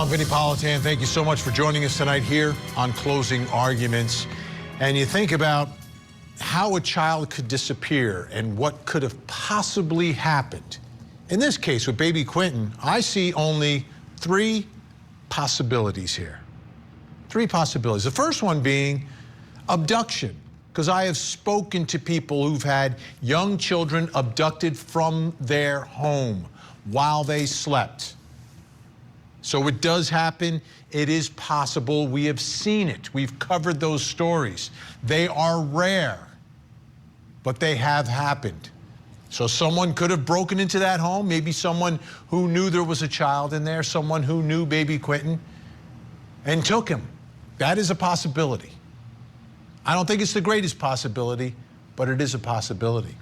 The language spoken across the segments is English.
I'm Vinnie Politan. Thank you so much for joining us tonight here on Closing Arguments. And you think about how a child could disappear and what could have possibly happened. In this case, with baby Quinton, I see only three possibilities here. Three possibilities. The first one being abduction, because I have spoken to people who've had young children abducted from their home while they slept. So it does happen. It is possible. We have seen it. We've covered those stories. They are rare, but they have happened. So someone could have broken into that home, maybe someone who knew there was a child in there, someone who knew baby Quinton, and took him. That is a possibility. I don't think it's the greatest possibility, but it is a possibility.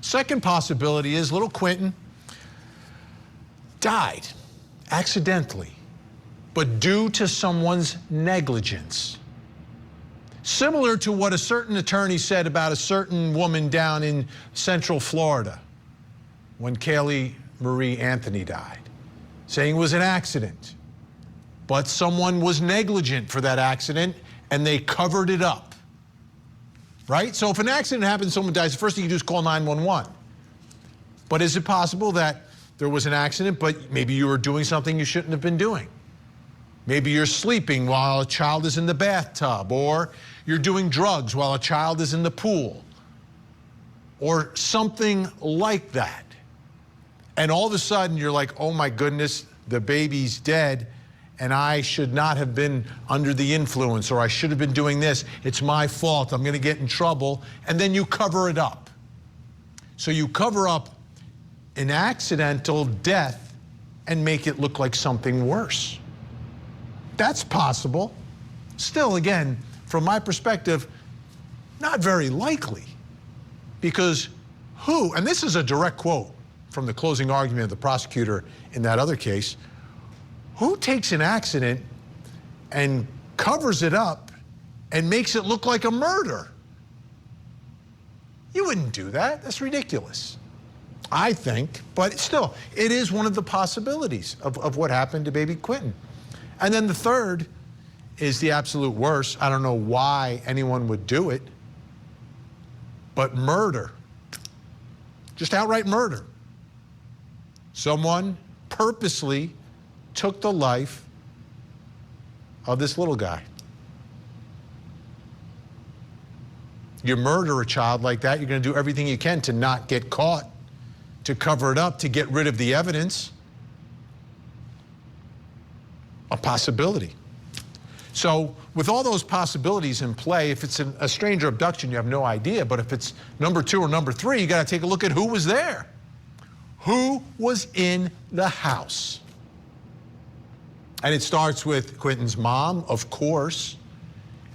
Second possibility is little Quinton died accidentally, but due to someone's negligence. Similar to what a certain attorney said about a certain woman down in Central Florida when Kaylee Marie Anthony died, saying it was an accident, but someone was negligent for that accident and they covered it up, right? So if an accident happens, someone dies, the first thing you do is call 911. But is it possible that there was an accident, but maybe you were doing something you shouldn't have been doing? Maybe you're sleeping while a child is in the bathtub, or you're doing drugs while a child is in the pool, or something like that. And all of a sudden you're like, oh my goodness, the baby's dead, and I should not have been under the influence, or I should have been doing this. It's my fault. I'm going to get in trouble. And then you cover it up. So you cover up an accidental death and make it look like something worse. That's possible. Still, again, from my perspective, not very likely. Because who, and this is a direct quote from the closing argument of the prosecutor in that other case, who takes an accident and covers it up and makes it look like a murder? You wouldn't do that. That's ridiculous, I think. But still, it is one of the possibilities of what happened to baby Quinton. And then the third is the absolute worst. I don't know why anyone would do it, but murder. Just outright murder. Someone purposely took the life of this little guy. You murder a child like that, you're going to do everything you can to not get caught, to cover it up, to get rid of the evidence. A possibility. So with all those possibilities in play, if it's a stranger abduction, you have no idea. But if it's number 2 or number 3, you got to take a look at who was there. Who was in the house? And it starts with Quinton's mom, of course.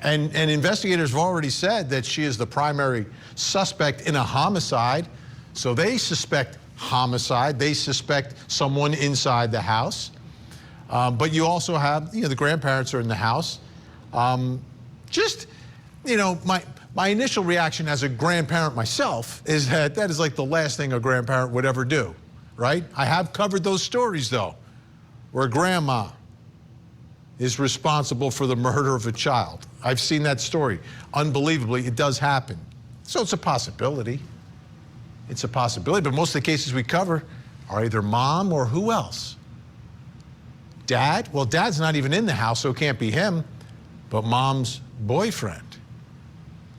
And investigators have already said that she is the primary suspect in a homicide. So they suspect homicide. They suspect someone inside the house. But you also have, the grandparents are in the house. My initial reaction as a grandparent myself is that is like the last thing a grandparent would ever do, right? I have covered those stories, though, where grandma is responsible for the murder of a child. I've seen that story. Unbelievably, it does happen. So it's a possibility. It's a possibility, but most of the cases we cover are either mom or who else? Dad? Well, dad's not even in the house, so it can't be him, but mom's boyfriend.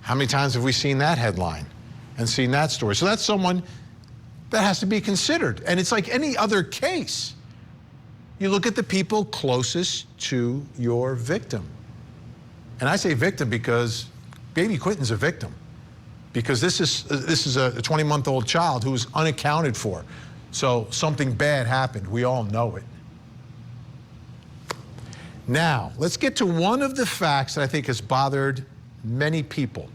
How many times have we seen that headline and seen that story? So that's someone that has to be considered. And it's like any other case. You look at the people closest to your victim. And I say victim because baby Quinton's a victim. Because this is a 20-month-old child who was unaccounted for. So something bad happened. We all know it. Now, let's get to one of the facts that I think has bothered many people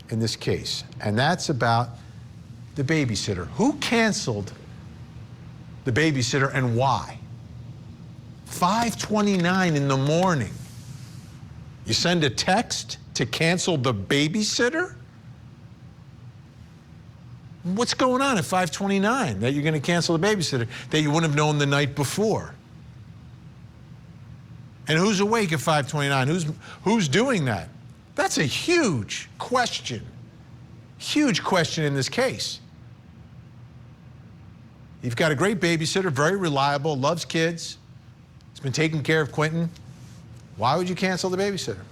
in this case, and that's about the babysitter. Who canceled the babysitter and why? 5:29 in the morning. You send a text to cancel the babysitter? What's going on at 5:29 that you're going to cancel the babysitter that you wouldn't have known the night before? And who's awake at 5:29? Who's doing that? That's a huge question. Huge question in this case. You've got a great babysitter, very reliable, loves kids. Has been taking care of Quinton. Why would you cancel the babysitter?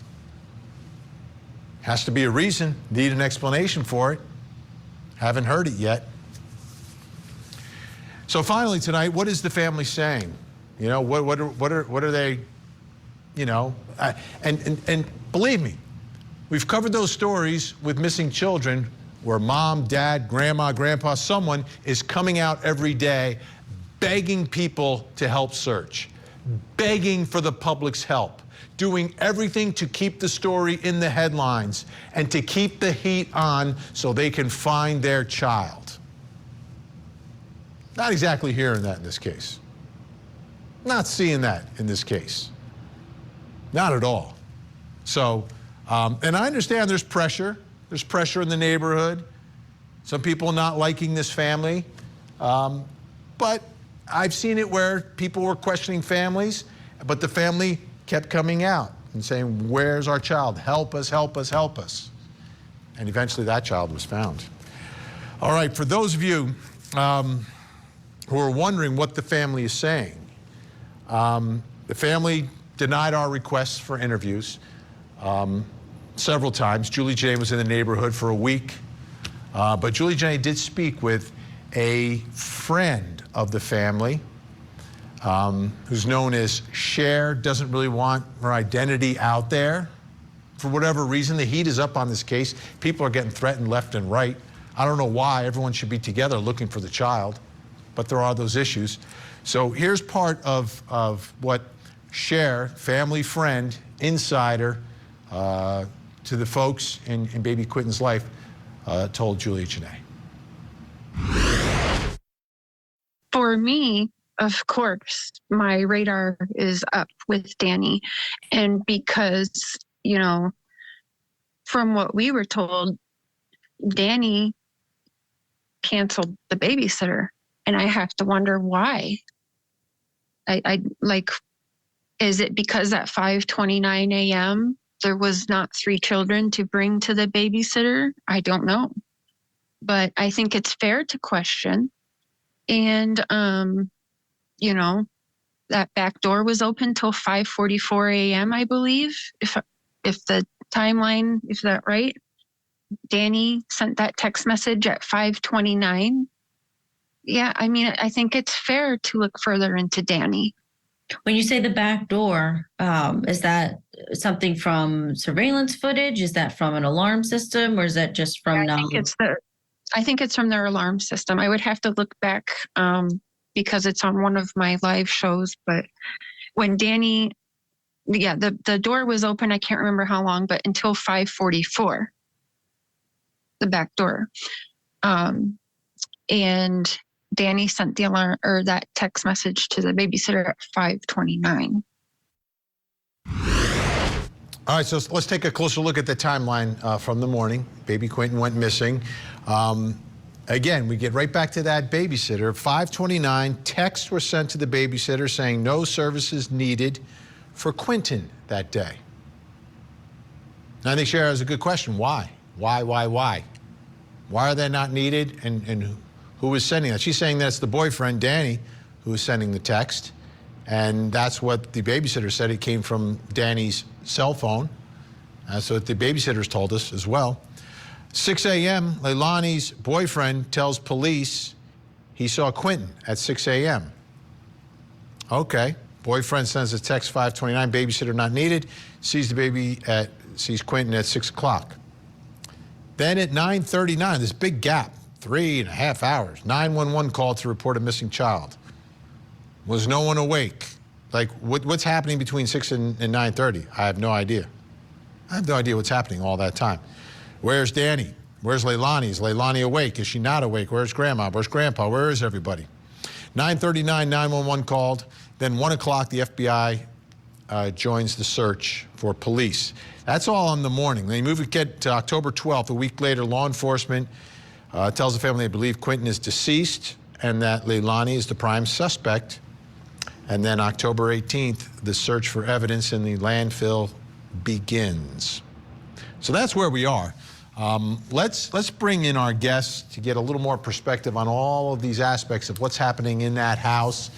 Has to be a reason. Need an explanation for it. Haven't heard it yet. So finally tonight, what is the family saying? You know, what are they? You know, and believe me, we've covered those stories with missing children where mom, dad, grandma, grandpa, someone is coming out every day begging people to help search, begging for the public's help, doing everything to keep the story in the headlines and to keep the heat on so they can find their child. Not exactly hearing that in this case. Not seeing that in this case. Not at all. So, and I understand there's pressure. There's pressure in the neighborhood. Some people not liking this family. But I've seen it where people were questioning families, but the family kept coming out and saying, where's our child? Help us, help us, help us. And eventually that child was found. All right, for those of you who are wondering what the family is saying, the family denied our requests for interviews several times. Julie Jane was in the neighborhood for a week, but Julie Jane did speak with a friend of the family who's known as Cher, doesn't really want her identity out there. For whatever reason, the heat is up on this case. People are getting threatened left and right. I don't know why. Everyone should be together looking for the child, but there are those issues. So here's part of what Cher, family friend, insider to the folks in baby Quinton's life, told Julia Janae. For me, of course, my radar is up with Danny. And because, you know, from what we were told, Danny canceled the babysitter. And I have to wonder why. I like, is it because at 5:29 a.m. there was not 3 children to bring to the babysitter? I don't know. But I think it's fair to question. And, you know, that back door was open till 5:44 a.m., I believe, if the timeline, is that right? Danny sent that text message at 5:29. Yeah, I mean, I think it's fair to look further into Danny. When you say the back door, is that something from surveillance footage? Is that from an alarm system, or is that just from? I think it's from their alarm system. I would have to look back because it's on one of my live shows. But when Danny, yeah, the door was open. I can't remember how long, but until 5:44, the back door, and Danny sent the alarm or that text message to the babysitter at 5:29. All right, so let's take a closer look at the timeline from the morning. Baby Quinton went missing. Again, we get right back to that babysitter. 5:29, texts were sent to the babysitter saying no services needed for Quinton that day. And I think Cher has a good question. Why? Why? Why are they not needed? And who is sending that? She's saying that's the boyfriend, Danny, who is sending the text. And that's what the babysitter said. It came from Danny's cell phone. That's what the babysitters told us as well. 6 a.m., Leilani's boyfriend tells police he saw Quinton at 6 a.m. Okay, boyfriend sends a text 5:29, babysitter not needed, sees Quinton at 6 o'clock. Then at 9:39, this big gap, 3.5 hours, 911 called to report a missing child. Was no one awake? Like, what's happening between 6 and 9:30? I have no idea. I have no idea what's happening all that time. Where's Danny? Where's Leilani? Is Leilani awake? Is she not awake? Where's Grandma? Where's Grandpa? Where is everybody? 9:39, 911 called. Then 1 o'clock, the FBI joins the search for police. That's all in the morning. They get to October 12th, a week later, law enforcement tells the family they believe Quinton is deceased and that Leilani is the prime suspect. And then October 18th, the search for evidence in the landfill begins. So that's where we are. Let's bring in our guests to get a little more perspective on all of these aspects of what's happening in that house.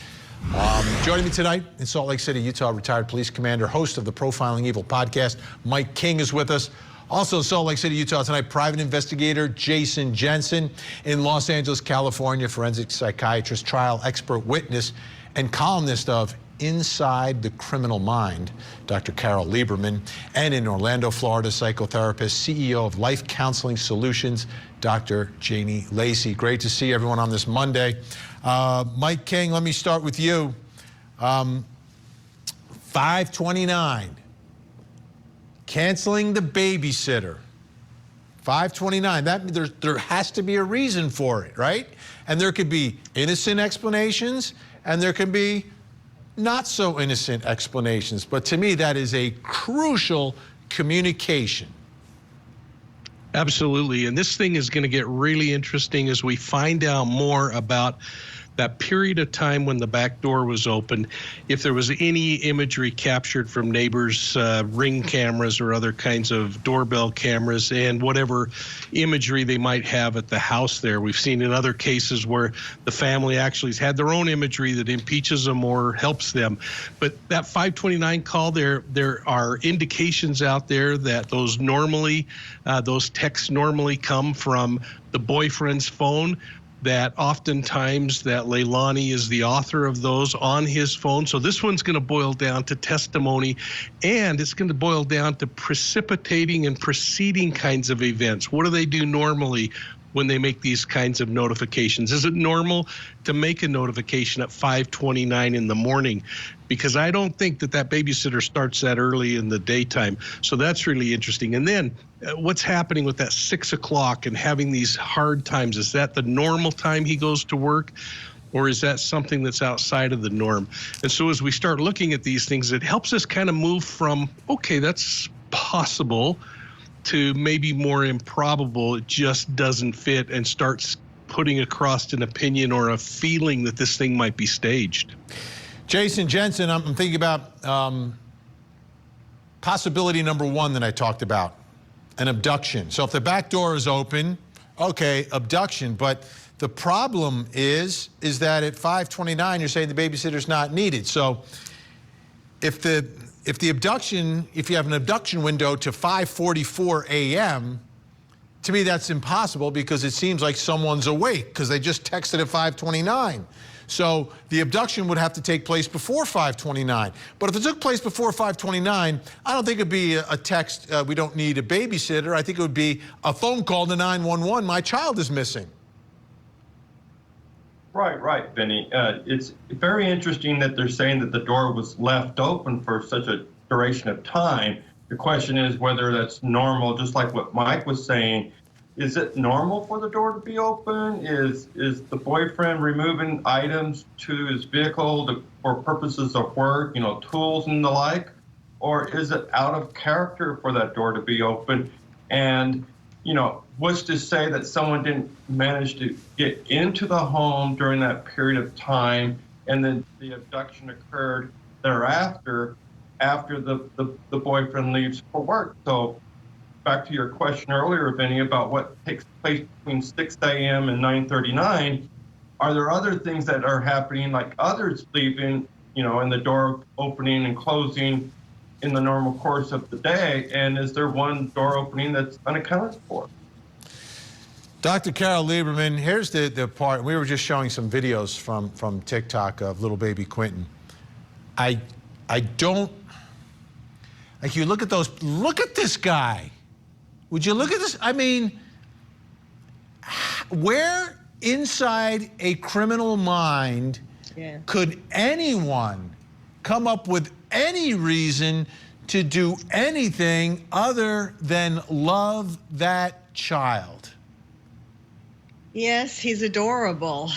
Joining me tonight in Salt Lake City, Utah, retired police commander, host of the Profiling Evil podcast, Mike King is with us. Also in Salt Lake City, Utah tonight, private investigator Jason Jensen. In Los Angeles, California, forensic psychiatrist, trial expert witness, and columnist of Inside the Criminal Mind, Dr. Carol Lieberman. And in Orlando, Florida, psychotherapist, CEO of Life Counseling Solutions, Dr. Janie Lacey. Great to see everyone on this Monday. Mike King, let me start with you. 529, canceling the babysitter. 529, there has to be a reason for it, right? And there could be innocent explanations, and there can be not so innocent explanations. But to me, that is a crucial communication. Absolutely. And this thing is going to get really interesting as we find out more about that period of time when the back door was open, if there was any imagery captured from neighbors' ring cameras or other kinds of doorbell cameras, and whatever imagery they might have at the house there. We've seen in other cases where the family actually has had their own imagery that impeaches them or helps them. But that 529 call, there are indications out there that those texts normally come from the boyfriend's phone, that oftentimes that Leilani is the author of those on his phone. So this one's going to boil down to testimony, and it's going to boil down to precipitating and preceding kinds of events. What do they do normally when they make these kinds of notifications? Is it normal to make a notification at 5:29 in the morning? Because I don't think that babysitter starts that early in the daytime. So that's really interesting. And then what's happening with that 6 o'clock and having these hard times? Is that the normal time he goes to work, or is that something that's outside of the norm? And so as we start looking at these things, it helps us kind of move from, okay, that's possible, to maybe more improbable, it just doesn't fit, and starts putting across an opinion or a feeling that this thing might be staged. Jason Jensen, I'm thinking about possibility number one that I talked about, an abduction. So if the back door is open, okay, abduction. But the problem is that at 5:29, you're saying the babysitter's not needed. So if you have an abduction window to 5:44 a.m., to me that's impossible, because it seems like someone's awake because they just texted at 5:29. So the abduction would have to take place before 5:29. But if it took place before 5:29, I don't think it'd be a text, we don't need a babysitter. I think it would be a phone call to 911, my child is missing. Right, Benny. It's very interesting that they're saying that the door was left open for such a duration of time. The question is whether that's normal, just like what Mike was saying. Is it normal for the door to be open? Is the boyfriend removing items to his vehicle for purposes of work, tools and the like? Or is it out of character for that door to be open? And, what's to say that someone didn't manage to get into the home during that period of time, and then the abduction occurred thereafter, after the boyfriend leaves for work? So back to your question earlier, Vinny, about what takes place between 6 a.m. and 9:39, are there other things that are happening, like others leaving, and the door opening and closing in the normal course of the day? And is there one door opening that's unaccounted for? Dr. Carol Lieberman, here's the part. We were just showing some videos from TikTok of little baby Quinton. I don't, like, you look at those, look at this guy. Would you look at this? I mean, where inside a criminal mind could anyone come up with any reason to do anything other than love that child? Yes, he's adorable.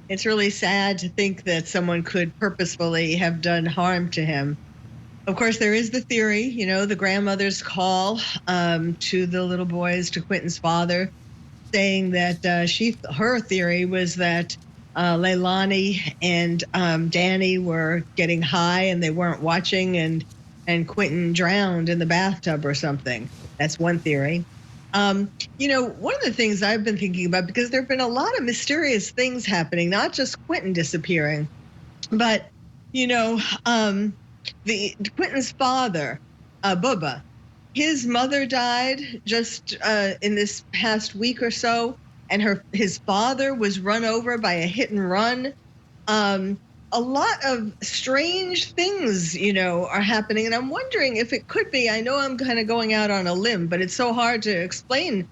It's really sad to think that someone could purposefully have done harm to him. Of course, there is the theory, the grandmother's call to the little boys, to Quinton's father, saying that her theory was that Leilani and Danny were getting high and they weren't watching, and Quinton drowned in the bathtub or something. That's one theory. One of the things I've been thinking about, because there have been a lot of mysterious things happening, not just Quinton disappearing, but, the Quinton's father, Bubba, his mother died just in this past week or so, and his father was run over by a hit and run. A lot of strange things, are happening. And I'm wondering if it could be, I know I'm kind of going out on a limb, but it's so hard to explain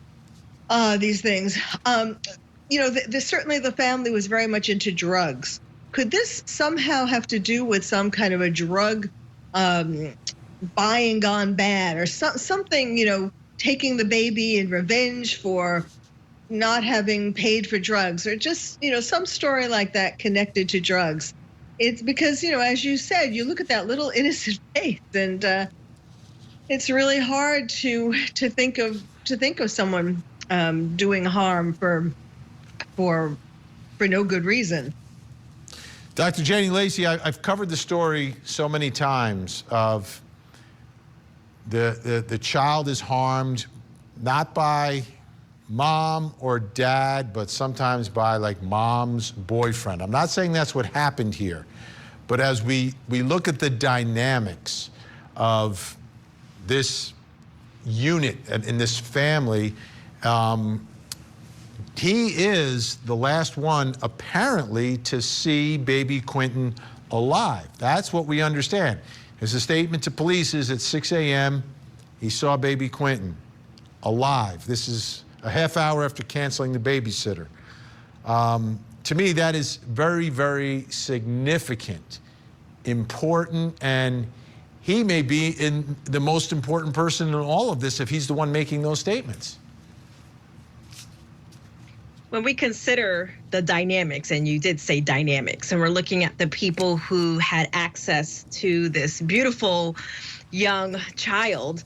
these things. Certainly the family was very much into drugs. Could this somehow have to do with some kind of a drug buying gone bad, or something, taking the baby in revenge for not having paid for drugs, or just, some story like that connected to drugs? It's because, as you said, you look at that little innocent face, and it's really hard to think of someone doing harm for no good reason. Dr. Janie Lacey, I've covered the story so many times of the child is harmed not by mom or dad, but sometimes by like mom's boyfriend. I'm not saying that's what happened here, but as we look at the dynamics of this unit in this family, he is the last one apparently to see baby Quinton alive. That's what we understand. His statement to police is at 6 a.m. he saw baby Quinton alive. This is a half hour after canceling the babysitter. To me, that is very, very significant, important, and he may be the most important person in all of this if he's the one making those statements. When we consider the dynamics, and you did say dynamics, and we're looking at the people who had access to this beautiful young child,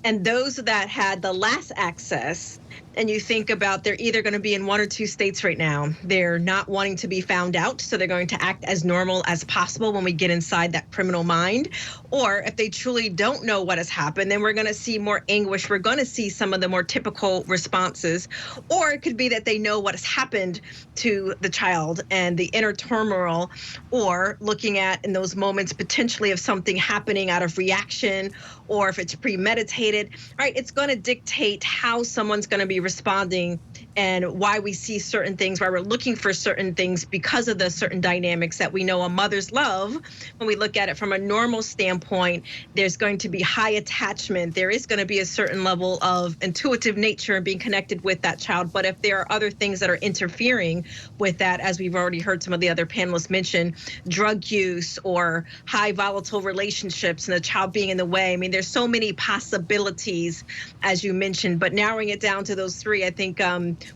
and those that had the last access, and you think about they're either going to be in one or two states right now. They're not wanting to be found out, so they're going to act as normal as possible when we get inside that criminal mind. Or if they truly don't know what has happened, then we're going to see more anguish. We're going to see some of the more typical responses. Or it could be that they know what has happened to the child and the inner turmoil, or looking at in those moments potentially of something happening out of reaction, or if it's premeditated, right? It's going to dictate how someone's going to be responding and why we see certain things, why we're looking for certain things because of the certain dynamics that we know a mother's love. When we look at it from a normal standpoint, there's going to be high attachment. There is going to be a certain level of intuitive nature and being connected with that child. But if there are other things that are interfering with that, as we've already heard some of the other panelists mention, drug use or high volatile relationships and the child being in the way. I mean, there's so many possibilities, as you mentioned, but narrowing it down to those three, I think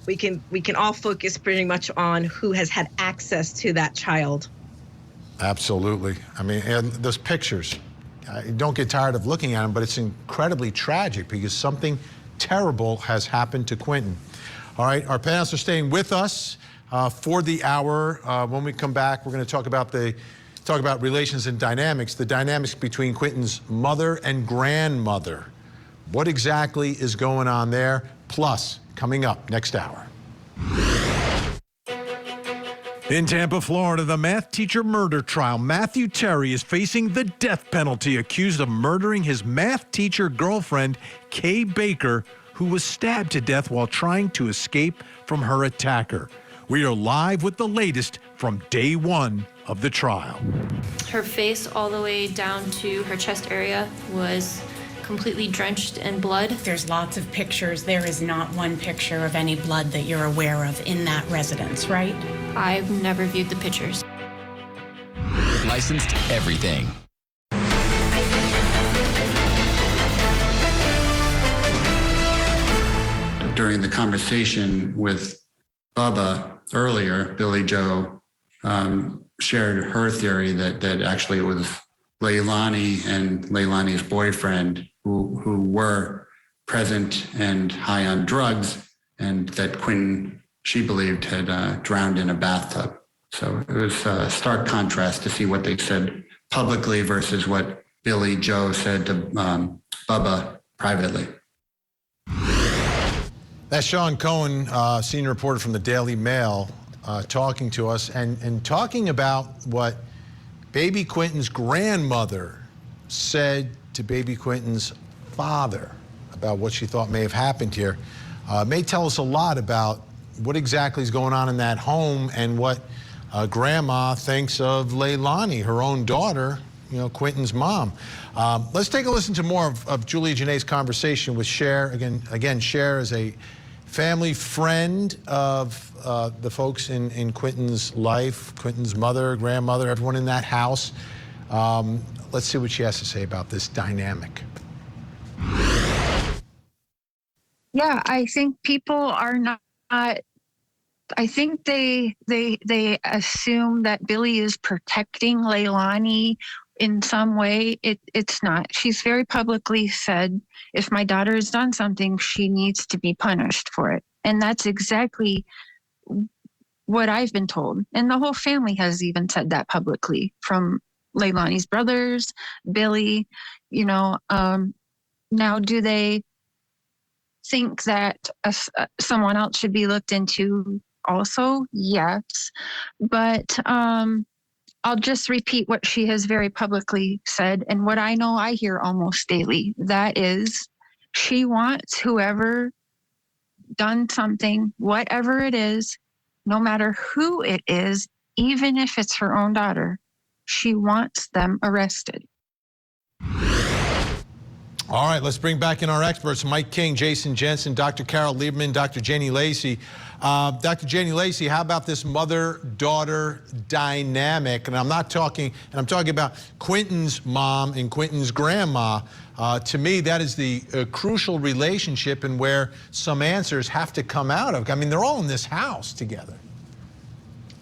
we can all focus pretty much on who has had access to that child. Absolutely. I mean, and those pictures, I don't get tired of looking at them, but it's incredibly tragic because something terrible has happened to Quinton. All right, our panelists are staying with us for the hour. When we come back, we're going to talk about relations and dynamics, the dynamics between Quinton's mother and grandmother. What exactly is going on there? Plus, coming up next hour. In Tampa, Florida, the math teacher murder trial. Matthew Terry is facing the death penalty, accused of murdering his math teacher girlfriend, Kay Baker, who was stabbed to death while trying to escape from her attacker. We are live with the latest from day one of the trial. Her face all the way down to her chest area was completely drenched in blood. There's lots of pictures. There is not one picture of any blood that you're aware of in that residence, right? I've never viewed the pictures. Licensed everything. During the conversation with Bubba earlier, Billy Joe shared her theory that actually it was Leilani and Leilani's boyfriend who were present and high on drugs, and that Quinton, she believed, had drowned in a bathtub. So it was a stark contrast to see what they said publicly versus what Billy Joe said to Bubba privately. That's Sean Cohen, senior reporter from the Daily Mail, talking to us and talking about what baby Quinton's grandmother said to baby Quinton's father about what she thought may have happened here. May tell us a lot about what exactly is going on in that home and what grandma thinks of Leilani, her own daughter, you know, Quinton's mom. Let's take a listen to more of Julia Janae's conversation with Cher. Again, Cher is a family friend of the folks in Quinton's life, Quinton's mother, grandmother, everyone in that house. Let's see what she has to say about this dynamic. Yeah, I think people are not. I think they assume that Billy is protecting Leilani in some way. It's not. She's very publicly said, if my daughter has done something, she needs to be punished for it. And that's exactly what I've been told. And the whole family has even said that publicly, from Leilani's brothers, Billy, you know. Now, do they think that someone else should be looked into also? Yes. But I'll just repeat what she has very publicly said, and what I know I hear almost daily. That is, she wants whoever done something, whatever it is, no matter who it is, even if it's her own daughter, she wants them arrested. All right, let's bring back in our experts, Mike King, Jason Jensen, Dr. Carol Lieberman, Dr. Jenny Lacey. Dr. Jenny Lacey, how about this mother-daughter dynamic? And I'm talking about Quinton's mom and Quinton's grandma. To me, that is the crucial relationship and where some answers have to come out of. I mean, they're all in this house together.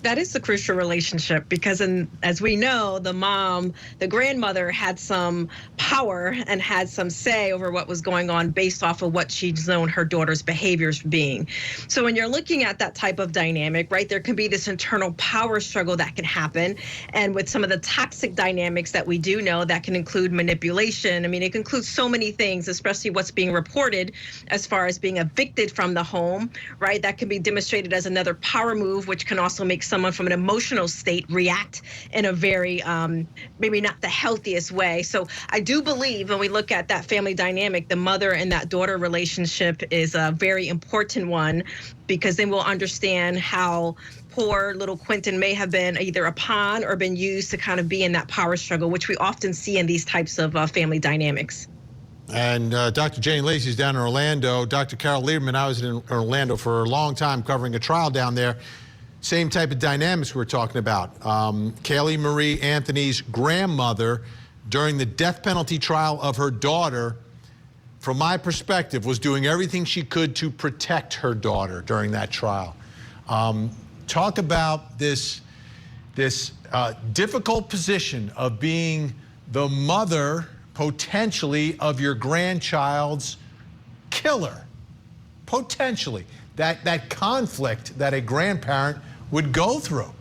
That is the crucial relationship, because as we know, the grandmother had some power and had some say over what was going on based off of what she's known her daughter's behaviors being. So when you're looking at that type of dynamic, right, there can be this internal power struggle that can happen. And with some of the toxic dynamics that we do know, that can include manipulation. I mean, it can include so many things, especially what's being reported as far as being evicted from the home, right? That can be demonstrated as another power move, which can also make someone from an emotional state react in a very, maybe not the healthiest way. So I do believe when we look at that family dynamic, the mother and that daughter relationship is a very important one, because then we'll understand how poor little Quinton may have been either a pawn or been used to kind of be in that power struggle, which we often see in these types of family dynamics. And Dr. Jenny Lacey's down in Orlando. Dr. Carol Lieberman, I was in Orlando for a long time covering a trial down there. Same type of dynamics we're talking about. Kaylee Marie Anthony's grandmother, during the death penalty trial of her daughter, from my perspective, was doing everything she could to protect her daughter during that trial. Talk about this difficult position of being the mother, potentially, of your grandchild's killer. Potentially. That conflict that a grandparent would go through.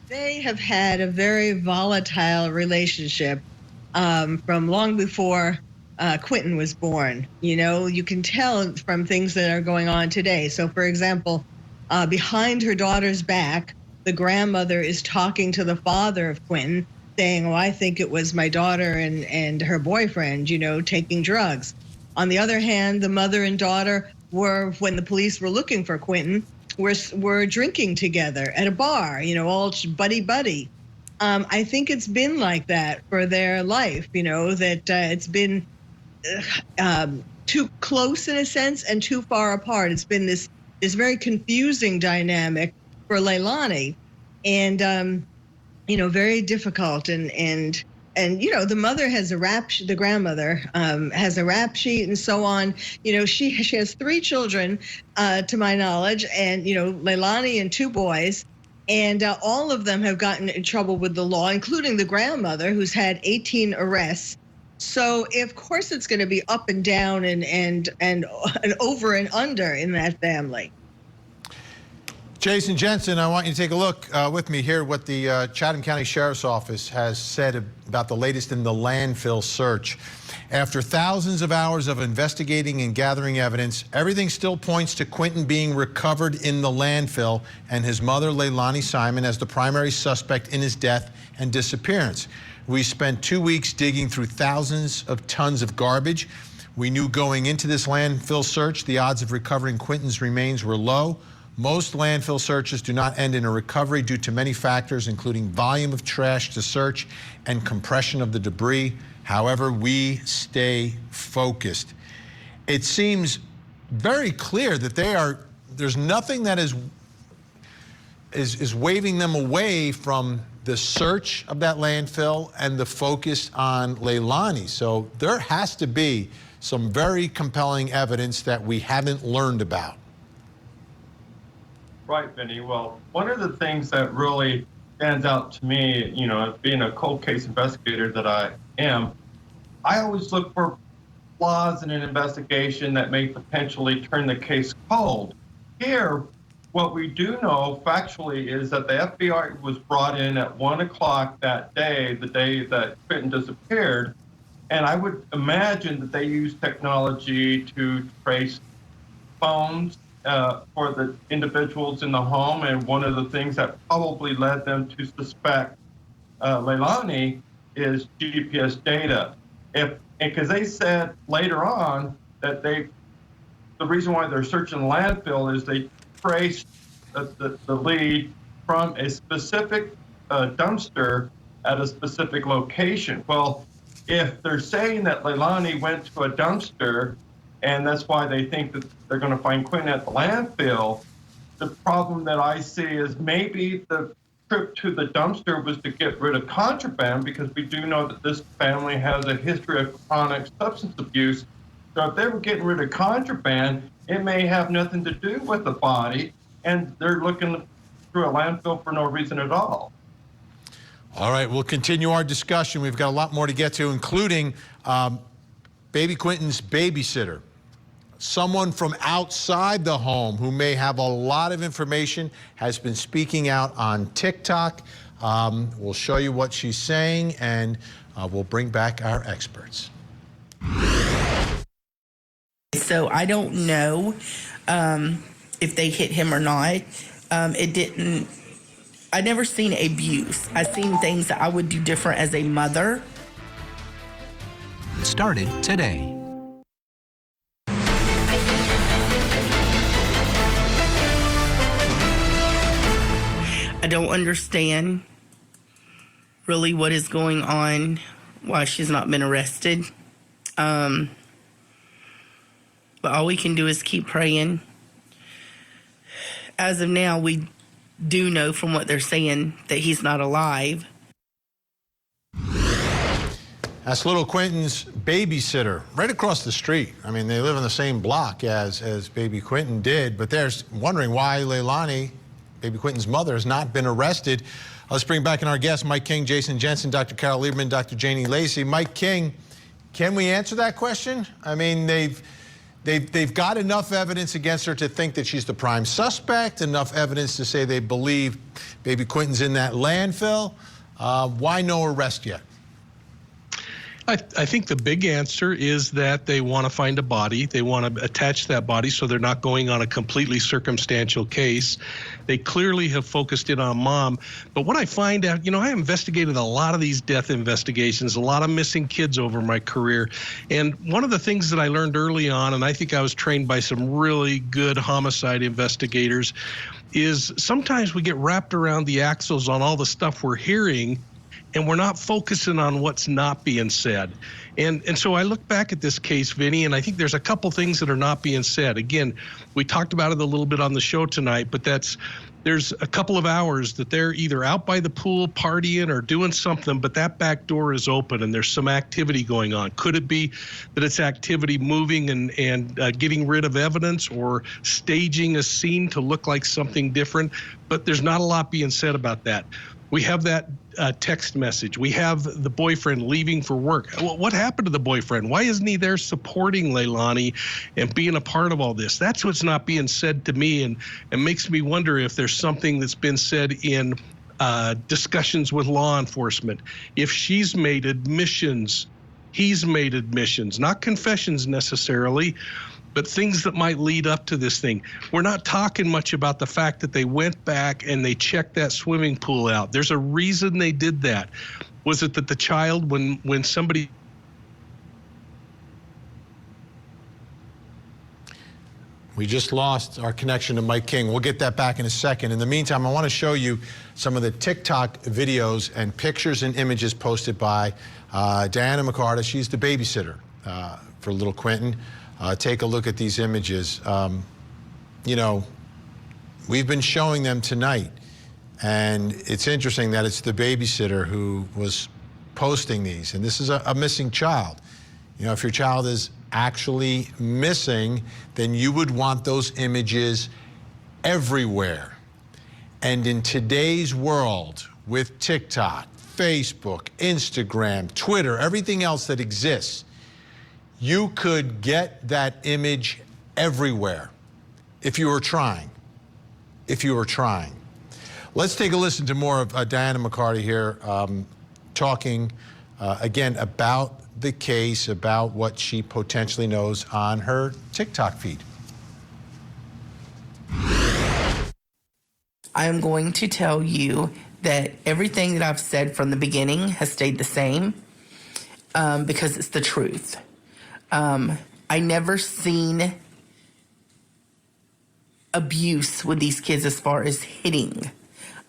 They have had a very volatile relationship from long before Quinton was born. You know, you can tell from things that are going on today. So, for example, behind her daughter's back, the grandmother is talking to the father of Quinton, saying, "Oh, I think it was my daughter and her boyfriend, you know, taking drugs." On the other hand, the mother and daughter were, when the police were looking for Quinton, were drinking together at a bar, you know, all buddy. I think it's been like that for their life, you know, that it's been too close in a sense and too far apart. It's been this very confusing dynamic for Leilani, and you know, very difficult. And you know, the mother has a rap sheet, the grandmother has a rap sheet and so on. You know, she has 3 children, to my knowledge, and you know, Leilani and 2 boys, and all of them have gotten in trouble with the law, including the grandmother, who's had 18 arrests. So of course it's going to be up and down and over and under in that family. Jason Jensen, I want you to take a look with me here what the Chatham County Sheriff's Office has said about the latest in the landfill search. After thousands of hours of investigating and gathering evidence, everything still points to Quinton being recovered in the landfill and his mother, Leilani Simon, as the primary suspect in his death and disappearance. We spent 2 weeks digging through thousands of tons of garbage. We knew going into this landfill search, the odds of recovering Quinton's remains were low. Most landfill searches do not end in a recovery due to many factors, including volume of trash to search and compression of the debris. However, we stay focused. It seems very clear that there's nothing that is waving them away from the search of that landfill and the focus on Leilani. So there has to be some very compelling evidence that we haven't learned about. Right, Vinny. Well, one of the things that really stands out to me, you know, as being a cold case investigator that I am, I always look for flaws in an investigation that may potentially turn the case cold. Here, what we do know factually is that the FBI was brought in at 1 o'clock that day, the day that Quinton disappeared, and I would imagine that they used technology to trace phones for the individuals in the home, and one of the things that probably led them to suspect Leilani is GPS data. Because they said later on that the reason why they're searching the landfill is they traced the lead from a specific dumpster at a specific location. Well, if they're saying that Leilani went to a dumpster and that's why they think that they're going to find Quinton at the landfill, the problem that I see is maybe the trip to the dumpster was to get rid of contraband, because we do know that this family has a history of chronic substance abuse. So if they were getting rid of contraband, it may have nothing to do with the body, and they're looking through a landfill for no reason at all. All right, we'll continue our discussion. We've got a lot more to get to, including baby Quinton's babysitter, someone from outside the home who may have a lot of information, has been speaking out on TikTok. We'll show you what she's saying, and we'll bring back our experts. So I don't know if they hit him or not. I never seen abuse. I seen things that I would do different as a mother. Started today. I don't understand really what is going on, why she's not been arrested. But all we can do is keep praying. As of now, we do know from what they're saying that he's not alive. That's little Quinton's babysitter, right across the street. I mean, they live in the same block as baby Quinton did, but they're wondering why Leilani, baby Quinton's mother, has not been arrested. Let's bring back in our guests, Mike King, Jason Jensen, Dr. Carol Lieberman, Dr. Janie Lacey. Mike King, can we answer that question? I mean, they've got enough evidence against her to think that she's the prime suspect, enough evidence to say they believe baby Quinton's in that landfill. Why no arrest yet? I think the big answer is that they want to find a body. They want to attach that body so they're not going on a completely circumstantial case. They clearly have focused in on mom. But what I find out, you know, I investigated a lot of these death investigations, a lot of missing kids over my career. And one of the things that I learned early on, and I think I was trained by some really good homicide investigators, is sometimes we get wrapped around the axles on all the stuff we're hearing, and we're not focusing on what's not being said. And so I look back at this case, Vinny, and I think there's a couple things that are not being said. Again, we talked about it a little bit on the show tonight, but there's a couple of hours that they're either out by the pool partying or doing something, but that back door is open and there's some activity going on. Could it be that it's activity moving and getting rid of evidence or staging a scene to look like something different? But there's not a lot being said about that. We have that text message. We have the boyfriend leaving for work. What happened to the boyfriend? Why isn't he there supporting Leilani and being a part of all this? That's what's not being said to me, and makes me wonder if there's something that's been said in discussions with law enforcement. If she's made admissions, he's made admissions, not confessions necessarily, but things that might lead up to this thing. We're not talking much about the fact that they went back and they checked that swimming pool out. There's a reason they did that. Was it that the child, when somebody... We just lost our connection to Mike King. We'll get that back in a second. In the meantime, I want to show you some of the TikTok videos and pictures and images posted by Diana McCarter. She's the babysitter for little Quinton. Take a look at these images. You know, we've been showing them tonight, and it's interesting that it's the babysitter who was posting these, and this is a missing child. You know, if your child is actually missing, then you would want those images everywhere. And in today's world, with TikTok, Facebook, Instagram, Twitter, everything else that exists, you could get that image everywhere if you were trying. If you were trying. Let's take a listen to more of Diana McCarty here talking again about the case, about what she potentially knows on her TikTok feed. I am going to tell you that everything that I've said from the beginning has stayed the same because it's the truth. I never seen abuse with these kids as far as hitting.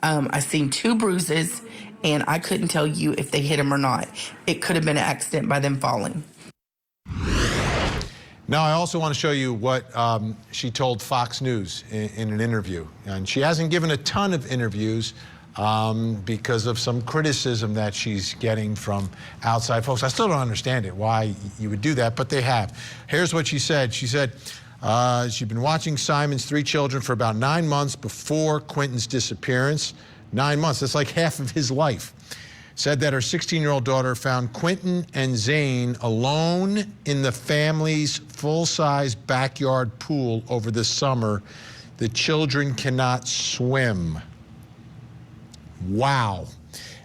I seen 2 bruises, and I couldn't tell you if they hit him or not. It could have been an accident by them falling. Now, I also want to show you what she told Fox News in an interview. And she hasn't given a ton of interviews because of some criticism that she's getting from outside folks. I still don't understand it, why you would do that, but they have. Here's what she said. She said she'd been watching Simon's 3 children for about 9 months before Quinton's disappearance. 9 months, that's like half of his life. Said that her 16-year-old daughter found Quinton and Zane alone in the family's full-size backyard pool over the summer. The children cannot swim. Wow.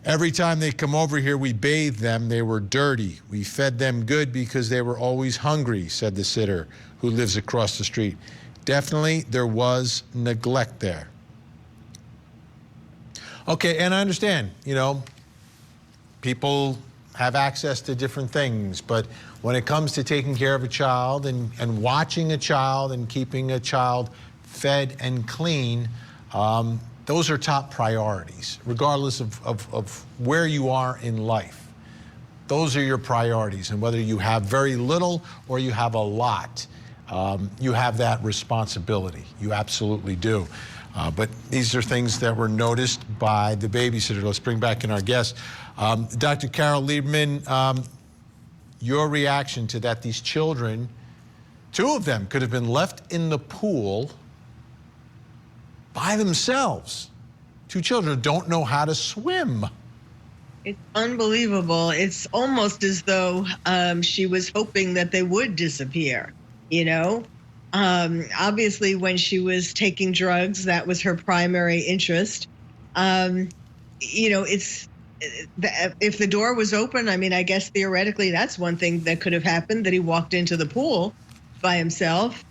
Every time they come over here, we bathed them. They were dirty. We fed them good because they were always hungry, said the sitter who lives across the street. Definitely, there was neglect there. Okay, and I understand, you know, people have access to different things, but when it comes to taking care of a child and watching a child and keeping a child fed and clean, those are top priorities, regardless of where you are in life. Those are your priorities, and whether you have very little or you have a lot, you have that responsibility. You absolutely do. But these are things that were noticed by the babysitter. Let's bring back in our guest. Dr. Carol Liebman, your reaction to that these children, 2 of them could have been left in the pool by themselves. 2 children don't know how to swim. It's unbelievable. It's almost as though she was hoping that they would disappear, you know? Obviously, when she was taking drugs, that was her primary interest. You know, if the door was open, I mean, I guess theoretically that's one thing that could have happened, that he walked into the pool by himself.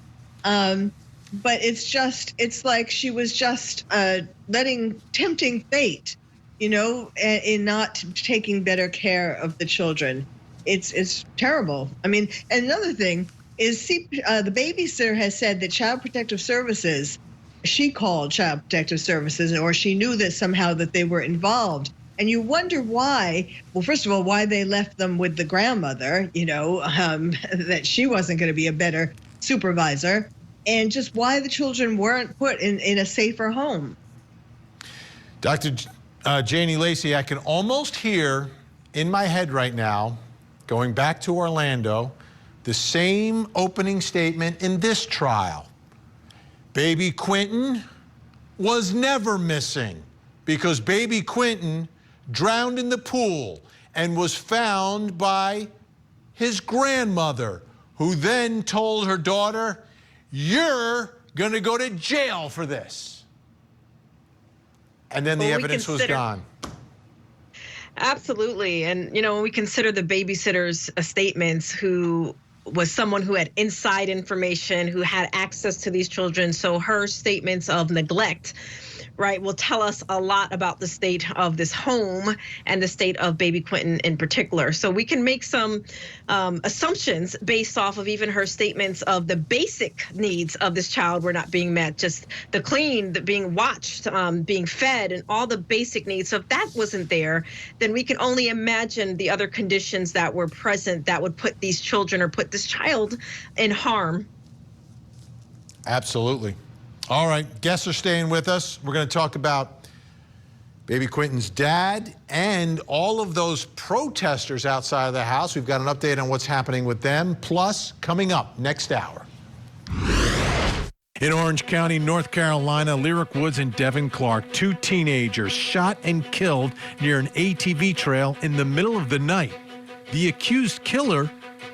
But it's like she was just tempting fate, you know, in not taking better care of the children. It's terrible. I mean, and another thing is the babysitter has said that Child Protective Services, she called Child Protective Services, or she knew that somehow that they were involved. And you wonder why, well, first of all, why they left them with the grandmother, you know, that she wasn't going to be a better supervisor, and just why the children weren't put in a safer home. Dr. Janie Lacey, I can almost hear in my head right now, going back to Orlando, the same opening statement in this trial. Baby Quinton was never missing. because baby Quinton drowned in the pool and was found by his grandmother, who then told her daughter, "You're going to go to jail for this." And then the evidence was gone. Absolutely. And, you know, when we consider the babysitter's statements, who was someone who had inside information, who had access to these children. So her statements of neglect, right, will tell us a lot about the state of this home and the state of baby Quinton in particular. So we can make some assumptions based off of even her statements of the basic needs of this child were not being met, just the clean, the being watched, being fed, and all the basic needs. So if that wasn't there, then we can only imagine the other conditions that were present that would put these children or put this child in harm. Absolutely. All right, guests are staying with us. We're going to talk about baby Quinton's dad and all of those protesters outside of the house. We've got an update on what's happening with them. Plus, coming up next hour. In Orange County, North Carolina, Lyric Woods and Devin Clark, two teenagers shot and killed near an ATV trail in the middle of the night. The accused killer,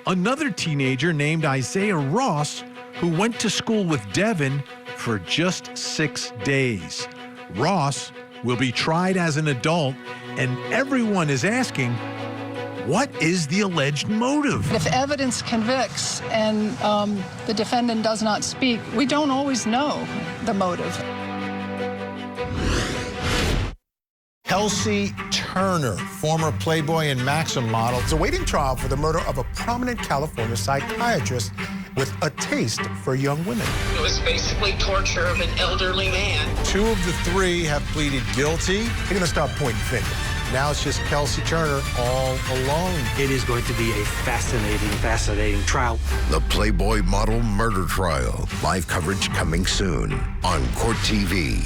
another teenager named Isaiah Ross, who went to school with Devin for just 6 days. Ross will be tried as an adult, and everyone is asking, what is the alleged motive? If evidence convicts and the defendant does not speak, we don't always know the motive. Kelsey Turner, former Playboy and Maxim model, is awaiting trial for the murder of a prominent California psychiatrist with a taste for young women. It was basically torture of an elderly man. Two of the three have pleaded guilty. They're going to start pointing fingers. Now it's just Kelsey Turner all alone. It is going to be a fascinating trial. The Playboy model murder trial. Live coverage coming soon on Court TV.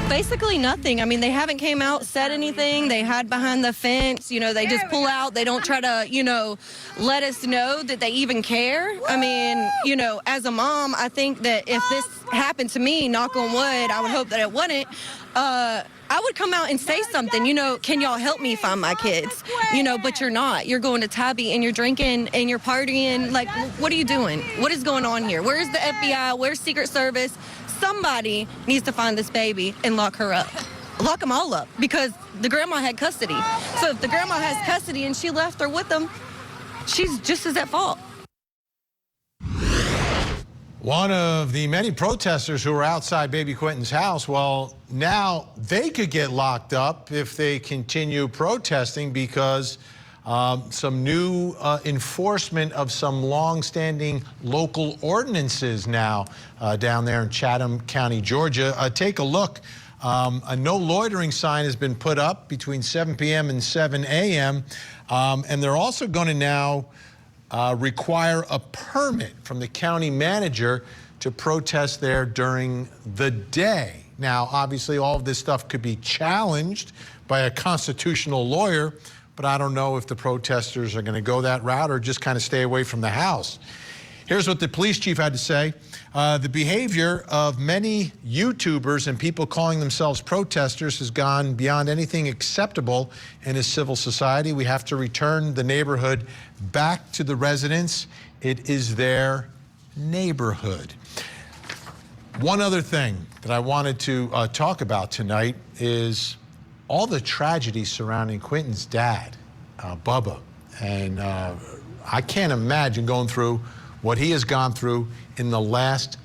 Basically nothing. I mean, they haven't came out, said anything. They hide behind the fence. You know, they just pull out. They don't try to, you know, let us know that they even care. I mean, you know, as a mom, I think that if this happened to me, knock on wood, I would hope that it wouldn't. I would come out and say something, you know, can y'all help me find my kids? You know, but you're not. You're going to Tabby and you're drinking and you're partying. Like, what are you doing? What is going on here? Where's the FBI? Where's Secret Service? Somebody needs to find this baby and lock her up. Lock them all up because the grandma had custody. So if the grandma has custody and she left her with them, she's just as at fault. One of the many protesters who were outside baby Quinton's house, well, now they could get locked up if they continue protesting because some new enforcement of some long-standing local ordinances now down there in Chatham County, Georgia. Take a look. A no loitering sign has been put up between 7 p.m. and 7 a.m. And they're also going to now require a permit from the county manager to protest there during the day. Now, obviously, all of this stuff could be challenged by a constitutional lawyer, but I don't know if the protesters are going to go that route or just kind of stay away from the house. Here's what the police chief had to say. The behavior of many YouTubers and people calling themselves protesters has gone beyond anything acceptable in a civil society. We have to return the neighborhood back to the residents. It is their neighborhood. One other thing that I wanted to talk about tonight is all the tragedy surrounding Quinton's dad, Bubba. And I can't imagine going through what he has gone through in the last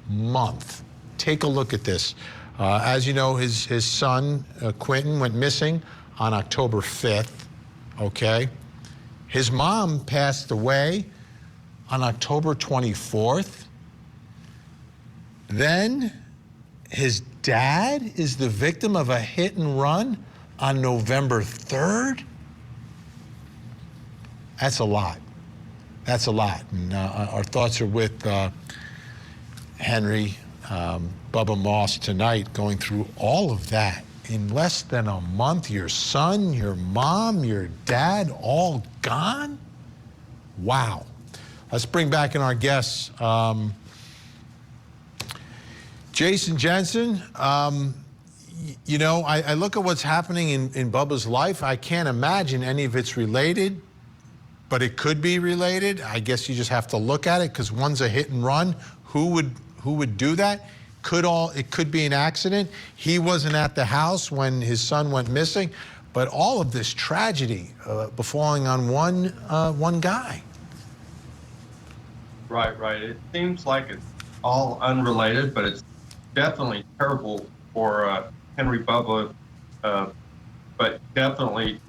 month. Take a look at this. As you know, his son, Quinton, went missing on October 5th, okay? His mom passed away on October 24th. Then his dad is the victim of a hit and run on November 3rd. That's a lot. That's a lot. And our thoughts are with Henry, Bubba Moss tonight, going through all of that. In less than a month, your son, your mom, your dad, all gone? Wow. Let's bring back in our guests. Jason Jensen, you know, I look at what's happening in Bubba's life. I can't imagine any of it's related, but it could be related. I guess you just have to look at it because one's a hit and run. Who would do that? It could be an accident. He wasn't at the house when his son went missing, but all of this tragedy befalling on one guy. Right. It seems like it's all unrelated, but it's definitely terrible for Henry Bubba. But definitely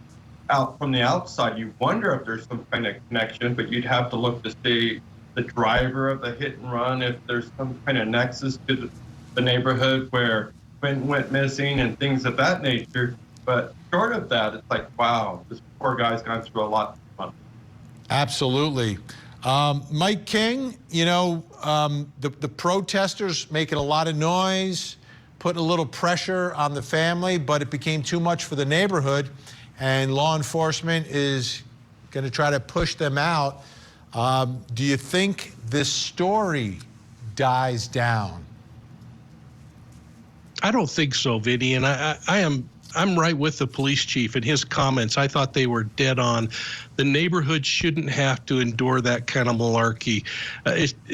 out from the outside, you wonder if there's some kind of connection, but you'd have to look to see the driver of the hit and run, if there's some kind of nexus to the neighborhood where Quinton went missing and things of that nature. But short of that, it's like, wow, this poor guy's gone through a lot. Absolutely. Mike King, you know, the protesters making a lot of noise, putting a little pressure on the family, but it became too much for the neighborhood, and law enforcement is going to try to push them out. Do you think this story dies down? I don't think so, Vinny, and I'm right with the police chief in his comments. I thought they were dead on. The neighborhood shouldn't have to endure that kind of malarkey.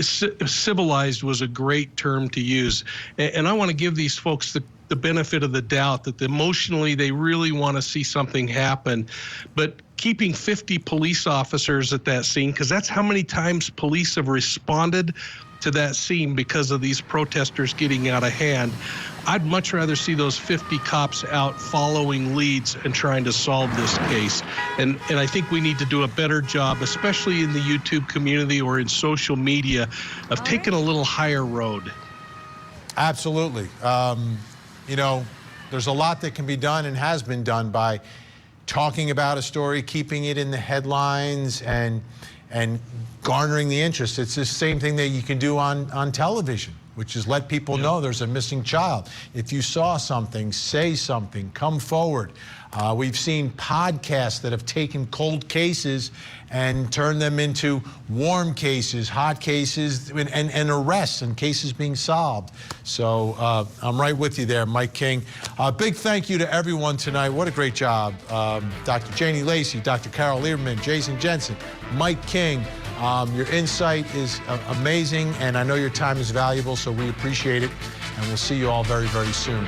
Civilized was a great term to use. And I want to give these folks the benefit of the doubt that emotionally they really want to see something happen. But keeping 50 police officers at that scene, because that's how many times police have responded to that scene because of these protesters getting out of hand. I'd much rather see those 50 cops out following leads and trying to solve this case. And I think we need to do a better job, especially in the YouTube community or in social media, of taking a little higher road. Absolutely. You know, there's a lot that can be done and has been done by talking about a story, keeping it in the headlines, and garnering the interest. It's the same thing that you can do on television, which is let people know there's a missing child. If you saw something, say something, come forward. We've seen podcasts that have taken cold cases and turned them into warm cases, hot cases, and arrests and cases being solved. So I'm right with you there, Mike King. Big thank you to everyone tonight. What a great job. Dr. Janie Lacey, Dr. Carol Lieberman, Jason Jensen, Mike King. Your insight is amazing, and I know your time is valuable, so we appreciate it. And we'll see you all very, very soon.